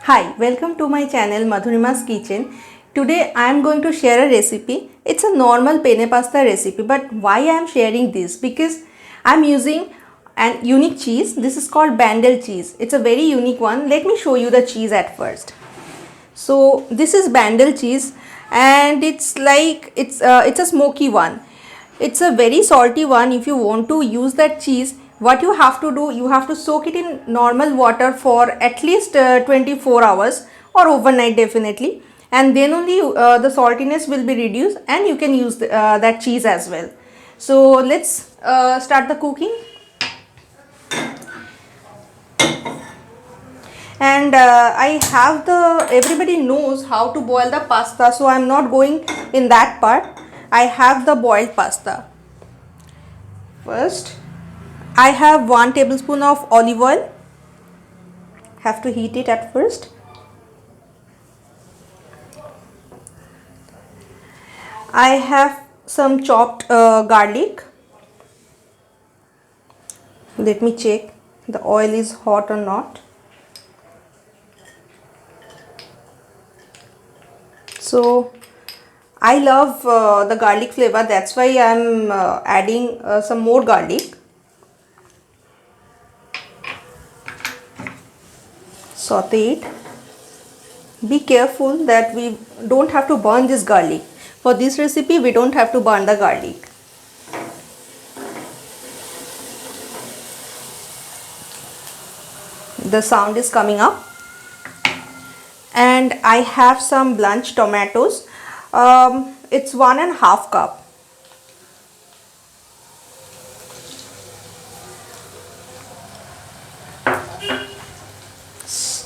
Hi, welcome to my channel Madhurima's Kitchen. Today I am going to share a recipe. It's a normal penne pasta recipe, but why I am sharing this? Because I am using an unique cheese. This is called Bandel cheese. It's a very unique one. Let me show you the cheese at first. So this is Bandel cheese and it's a smoky one. It's a very salty one. If you want to use that cheese, what you have to do, you have to soak it in normal water for at least 24 hours or overnight definitely, and then only the saltiness will be reduced and you can use that cheese as well. So let's start the cooking. And I have everybody knows how to boil the pasta, so I am not going in that part. I have the boiled pasta. First I have 1 tablespoon of olive oil. Have to heat it at first. I have some chopped garlic. Let me check the oil is hot or not. So I love the garlic flavor, that's why I am adding some more garlic. Saute it. Be careful that we don't have to burn this garlic. For this recipe we don't have to burn the garlic. The sound is coming up. And I have some blanched tomatoes. It's 1.5 cup.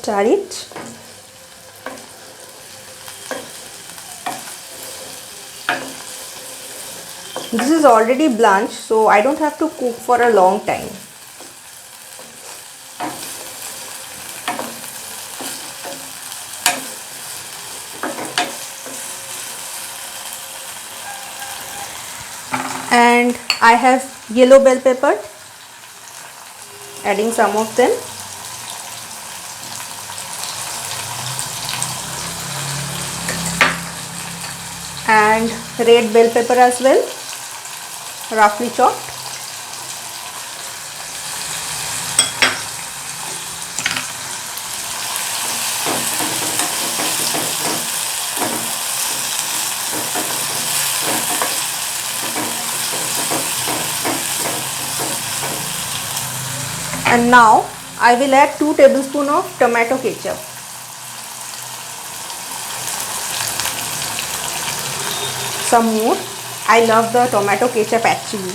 Stir it. This is already blanched, so I don't have to cook for a long time. And I have yellow bell pepper, adding some of them. And red bell pepper as well, roughly chopped. And now I will add 2 tablespoons of tomato ketchup. Some more. I love the tomato ketchup actually.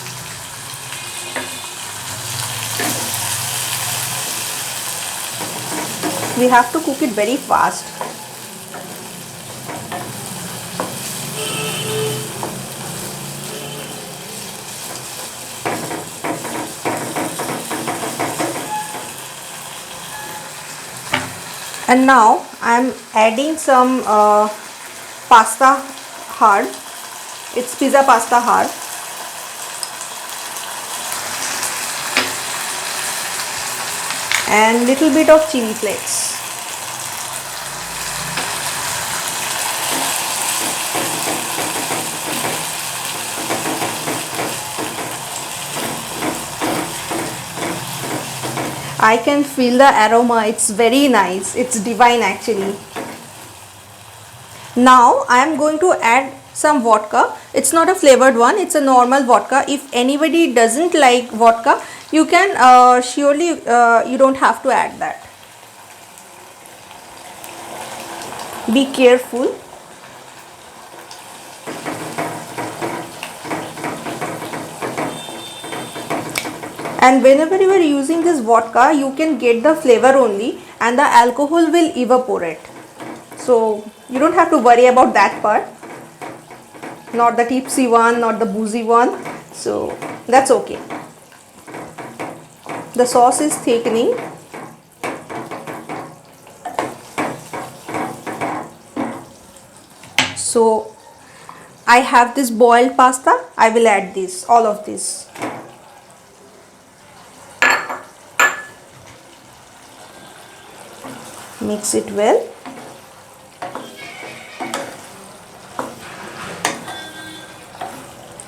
We have to cook it very fast. And now I am adding some pasta hard. It's pizza pasta hard. And little bit of chili flakes. I can feel the aroma. It's very nice. It's divine actually. Now I am going to add some vodka. It's not a flavored one, it's a normal vodka. If anybody doesn't like vodka, you can surely you don't have to add that. Be careful. And whenever you are using this vodka, you can get the flavor only and the alcohol will evaporate. So you don't have to worry about that part. Not the tipsy one, not the boozy one. So that's okay. The sauce is thickening. So I have this boiled pasta. I will add this, all of this. Mix it well.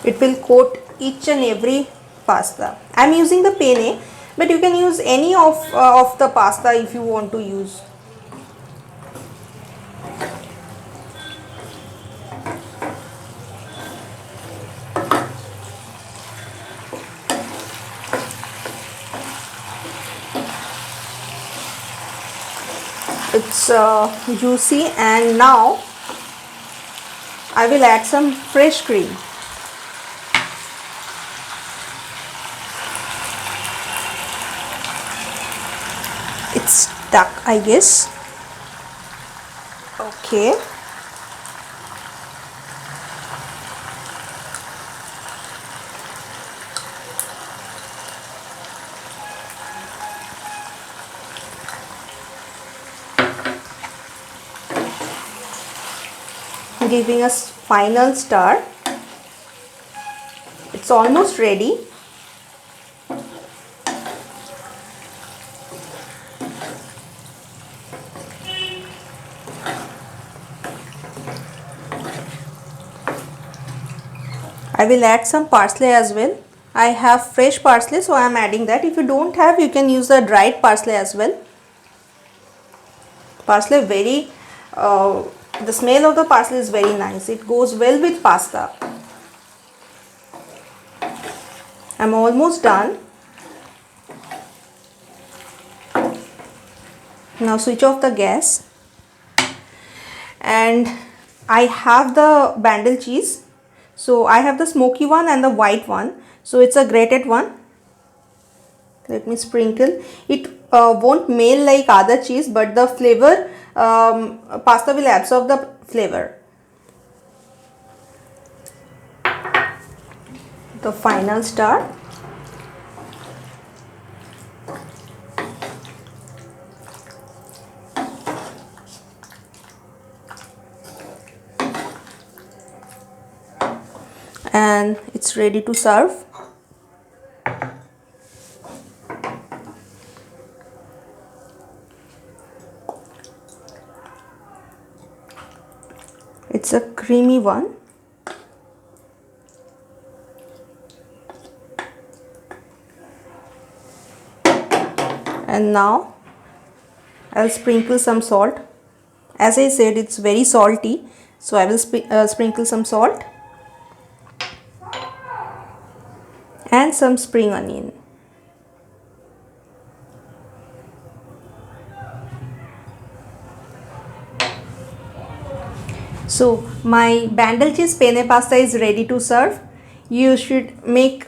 It will coat each and every pasta. I am using the penne, but you can use any of the pasta if you want to use. It's juicy, and now I will add some fresh cream. It's stuck, I guess. Okay. Giving us final stir. It's almost ready. I will add some parsley as well. I have fresh parsley, so I am adding that. If you don't have, you can use the dried parsley as well. Parsley the smell of the parsley is very nice. It goes well with pasta. I'm almost done. Now switch off the gas. And I have the Bandle cheese. So I have the smoky one and the white one. So it's a grated one. Let me sprinkle. It won't melt like other cheese, but the flavor, pasta will absorb the flavor. The final stir. And it's ready to serve. It's a creamy one. And now I'll sprinkle some salt. As I said, it's very salty, so I will sprinkle some salt and some spring onion. So my Bandle cheese penne pasta is ready to serve. You should make